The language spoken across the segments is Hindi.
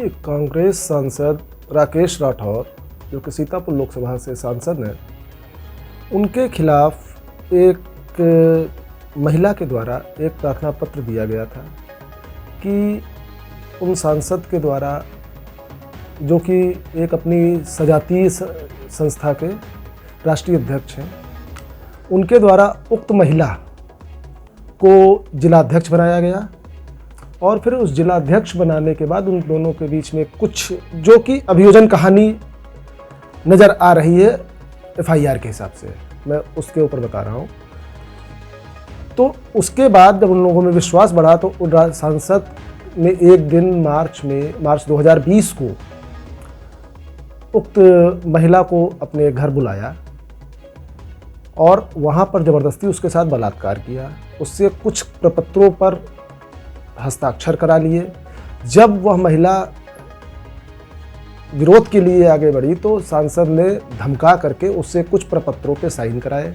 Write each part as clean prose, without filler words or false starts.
देखिए, कांग्रेस सांसद राकेश राठौर जो कि सीतापुर लोकसभा से सांसद हैं, उनके खिलाफ एक महिला के द्वारा एक प्रार्थना पत्र दिया गया था कि उन सांसद के द्वारा, जो कि एक अपनी सजातीय संस्था के राष्ट्रीय अध्यक्ष हैं, उनके द्वारा उक्त महिला को जिलाध्यक्ष बनाया गया और फिर उस जिलाध्यक्ष बनाने के बाद उन दोनों के बीच में कुछ जो कि अभियोजन कहानी नज़र आ रही है एफआईआर के हिसाब से, मैं उसके ऊपर बता रहा हूँ। तो उसके बाद जब उन लोगों में विश्वास बढ़ा तो उन सांसद ने एक दिन मार्च 2020 को उक्त महिला को अपने घर बुलाया और वहाँ पर ज़बरदस्ती उसके साथ बलात्कार किया, उससे कुछ प्रपत्रों पर हस्ताक्षर करा लिए। जब वह महिला विरोध के लिए आगे बढ़ी तो सांसद ने धमका करके उससे कुछ प्रपत्रों पे साइन कराए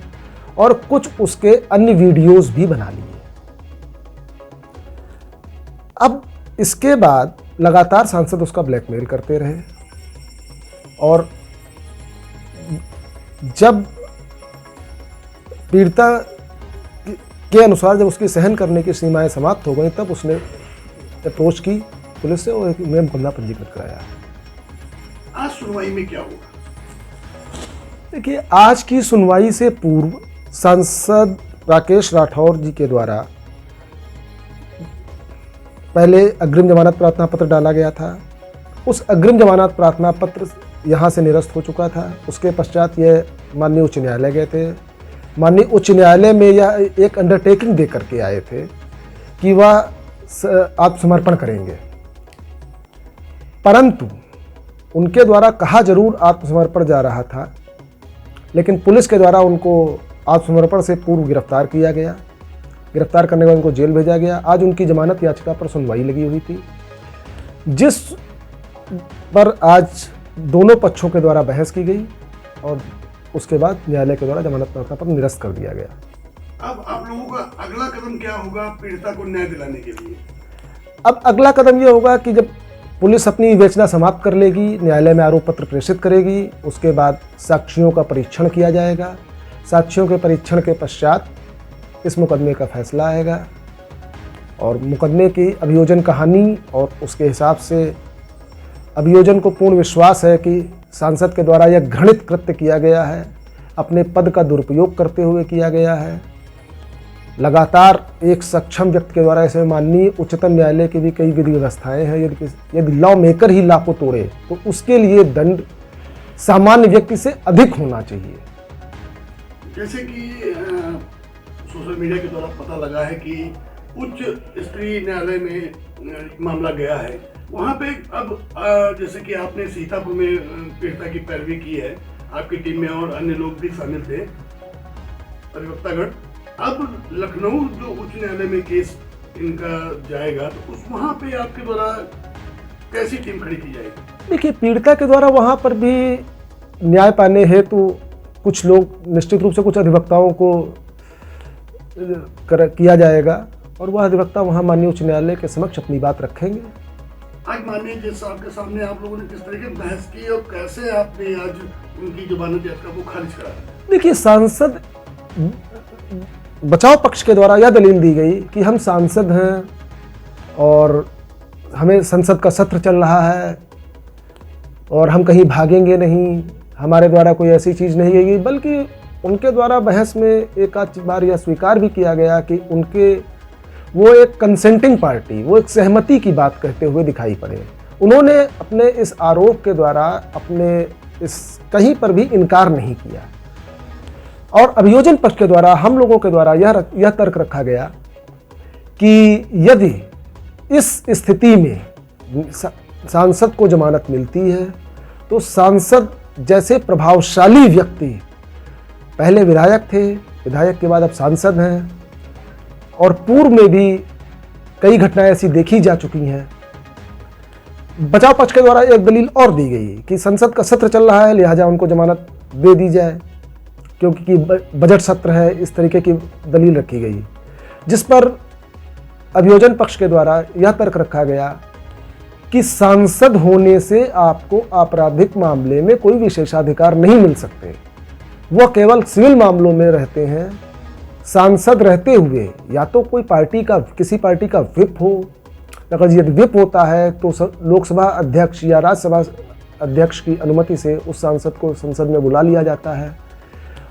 और कुछ उसके अन्य वीडियोस भी बना लिए। अब इसके बाद लगातार सांसद उसका ब्लैकमेल करते रहे और जब पीड़िता के अनुसार जब उसकी सहन करने की सीमाएं समाप्त हो गई तब उसने अप्रोच की पुलिस से और एक मुकदमा पंजीकृत कराया। आज सुनवाई में क्या होगा? देखिए, आज की सुनवाई से पूर्व सांसद राकेश राठौर जी के द्वारा पहले अग्रिम जमानत प्रार्थना पत्र डाला गया था। उस अग्रिम जमानत प्रार्थना पत्र यहाँ से निरस्त हो चुका था। उसके पश्चात यह माननीय उच्च न्यायालय गए थे। माननीय उच्च न्यायालय में यह एक अंडरटेकिंग दे करके आए थे कि वह आत्मसमर्पण करेंगे, परंतु उनके द्वारा कहा जरूर आत्मसमर्पण जा रहा था, लेकिन पुलिस के द्वारा उनको आत्मसमर्पण से पूर्व गिरफ्तार किया गया। गिरफ्तार करने के बाद उनको जेल भेजा गया। आज उनकी जमानत याचिका पर सुनवाई लगी हुई थी, जिस पर आज दोनों पक्षों के द्वारा बहस की गई और उसके बाद न्यायालय के द्वारा जमानत प्रार्थना पत्र निरस्त कर दिया गया। अब आप लोगों का अगला कदम क्या होगा पीड़िता को न्याय दिलाने के लिए? अब अगला कदम ये होगा कि जब पुलिस अपनी विवेचना समाप्त कर लेगी, न्यायालय में आरोप पत्र प्रेषित करेगी, उसके बाद साक्षियों का परीक्षण किया जाएगा। साक्षियों के परीक्षण के पश्चात इस मुकदमे का फैसला आएगा और मुकदमे की अभियोजन कहानी और उसके हिसाब से अभियोजन को पूर्ण विश्वास है कि सांसद के द्वारा यह घृणित कृत्य किया गया है, अपने पद का दुरुपयोग करते हुए किया गया है। लगातार एक सक्षम व्यक्ति के द्वारा, ऐसे माननीय उच्चतम न्यायालय की भी कई विधि व्यवस्थाएं हैं, यदि लॉ मेकर ही लॉ को तोड़े तो उसके लिए दंड सामान्य व्यक्ति से अधिक होना चाहिए। जैसे कि सोशल मीडिया के द्वारा पता लगा है कि उच्च स्तरीय न्यायालय में मामला गया है, वहाँ पे अब जैसे कि आपने सीतापुर में पीड़िता की पैरवी की है, आपकी टीम में और अन्य लोग भी शामिल थे, अधिवक्तागण। अब लखनऊ जो उच्च न्यायालय में केस इनका जाएगा तो उस वहाँ पे आपके द्वारा कैसी टीम खड़ी की जाएगी? देखिए, पीड़िता के द्वारा वहाँ पर भी न्याय पाने हेतु कुछ लोग निश्चित रूप से कुछ अधिवक्ताओं को किया जाएगा और वह अधिवक्ता वहाँ माननीय उच्च न्यायालय के समक्ष अपनी बात रखेंगे। आज माननीय जज साहब के सामने आप लोगों ने किस तरह की बहस की और कैसे आपने आज उनकी जमानत याचिका को खारिज करा? देखिए, सांसद बचाव पक्ष के द्वारा यह दलील दी गई कि हम सांसद हैं और हमें संसद का सत्र चल रहा है और हम कहीं भागेंगे नहीं, हमारे द्वारा कोई ऐसी चीज़ नहीं है, बल्कि उनके द्वारा बहस में एक आध बार यह स्वीकार भी किया गया कि वो एक कंसेंटिंग पार्टी, वो एक सहमति की बात कहते हुए दिखाई पड़े। उन्होंने अपने इस आरोप के द्वारा अपने इस कहीं पर भी इनकार नहीं किया और अभियोजन पक्ष के द्वारा हम लोगों के द्वारा यह तर्क रखा गया कि यदि इस स्थिति में सांसद को जमानत मिलती है तो सांसद जैसे प्रभावशाली व्यक्ति, पहले विधायक थे, विधायक के बाद अब सांसद हैं और पूर्व में भी कई घटनाएं ऐसी देखी जा चुकी हैं। बचाव पक्ष के द्वारा एक दलील और दी गई कि संसद का सत्र चल रहा है, लिहाजा उनको जमानत दे दी जाए क्योंकि बजट सत्र है, इस तरीके की दलील रखी गई, जिस पर अभियोजन पक्ष के द्वारा यह तर्क रखा गया कि सांसद होने से आपको आपराधिक मामले में कोई विशेषाधिकार नहीं मिल सकते। वह केवल सिविल मामलों में रहते हैं। सांसद रहते हुए या तो कोई पार्टी का, किसी पार्टी का व्हिप हो, अगर यदि व्हिप होता है तो लोकसभा अध्यक्ष या राज्यसभा अध्यक्ष की अनुमति से उस सांसद को संसद में बुला लिया जाता है।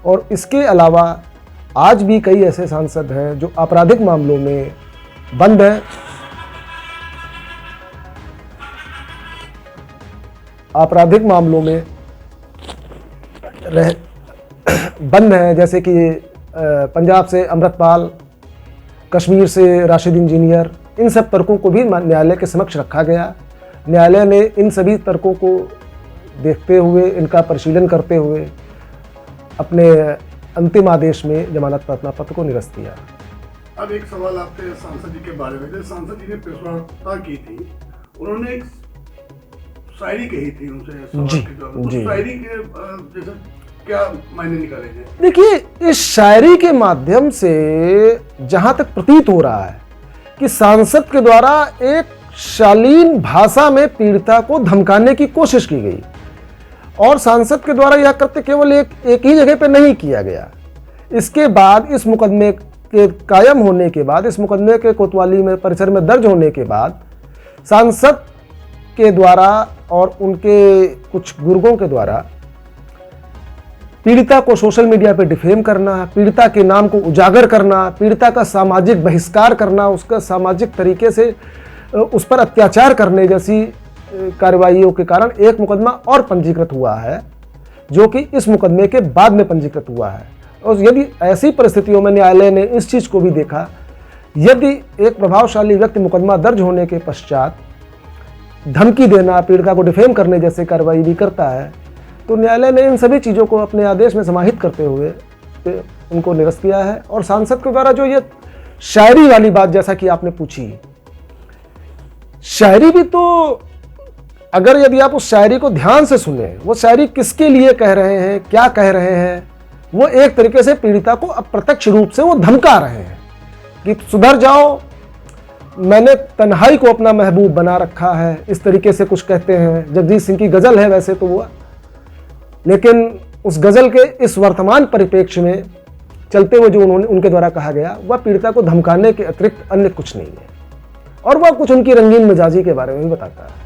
और इसके अलावा आज भी कई ऐसे सांसद हैं जो आपराधिक मामलों में बंद हैं, आपराधिक मामलों में बंद हैं, जैसे कि पंजाब से अमृतपाल, कश्मीर से राशिद इंजीनियर। इन सब तर्कों को भी न्यायालय के समक्ष रखा गया। न्यायालय ने इन सभी तर्कों को देखते हुए, इनका परिशीलन करते हुए अपने अंतिम आदेश में जमानत प्रार्थना पत्र को निरस्त किया। अब एक सवाल आपसे सांसद जी के बारे में। जैसे सांसद जी ने प्रेस वार्ता की थी, उन्होंने एक शायरी कही थी उनसे जी। शायरी के जैसे क्या मायने निकालेंगे? देखिए, इस शायरी के माध्यम से जहां तक प्रतीत हो रहा है कि सांसद के द्वारा एक शालीन भाषा में पीड़िता को धमकाने की कोशिश की गई, और सांसद के द्वारा यह कृत्य केवल एक ही जगह पे नहीं किया गया। इसके बाद इस मुकदमे के कायम होने के बाद, इस मुकदमे के कोतवाली में परिसर में दर्ज होने के बाद, सांसद के द्वारा और उनके कुछ गुर्गों के द्वारा पीड़िता को सोशल मीडिया पे डिफेम करना, पीड़िता के नाम को उजागर करना, पीड़िता का सामाजिक बहिष्कार करना, उसका सामाजिक तरीके से उस पर अत्याचार करने जैसी कार्रवाइयों के कारण एक मुकदमा और पंजीकृत हुआ है, जो कि इस मुकदमे के बाद में पंजीकृत हुआ है। और यदि ऐसी परिस्थितियों में न्यायालय ने इस चीज़ को भी देखा, यदि एक प्रभावशाली व्यक्ति मुकदमा दर्ज होने के पश्चात धमकी देना, पीड़िता को डिफेम करने जैसे कार्रवाई भी करता है, तो न्यायालय ने इन सभी चीज़ों को अपने आदेश में समाहित करते हुए उनको निरस्त किया है। और सांसद के द्वारा जो ये शायरी वाली बात जैसा कि आपने पूछी, शायरी भी तो अगर यदि आप उस शायरी को ध्यान से सुने, वो शायरी किसके लिए कह रहे हैं, क्या कह रहे हैं, वो एक तरीके से पीड़िता को अप्रत्यक्ष रूप से वो धमका रहे हैं कि सुधर जाओ, मैंने तन्हाई को अपना महबूब बना रखा है, इस तरीके से कुछ कहते हैं। जगजीत सिंह की गज़ल है वैसे तो वो, लेकिन उस गज़ल के इस वर्तमान परिप्रेक्ष्य में चलते हुए जो उनके द्वारा कहा गया, वह पीड़िता को धमकाने के अतिरिक्त अन्य कुछ नहीं है, और वह कुछ उनकी रंगीन मिजाजी के बारे में भी बताता है।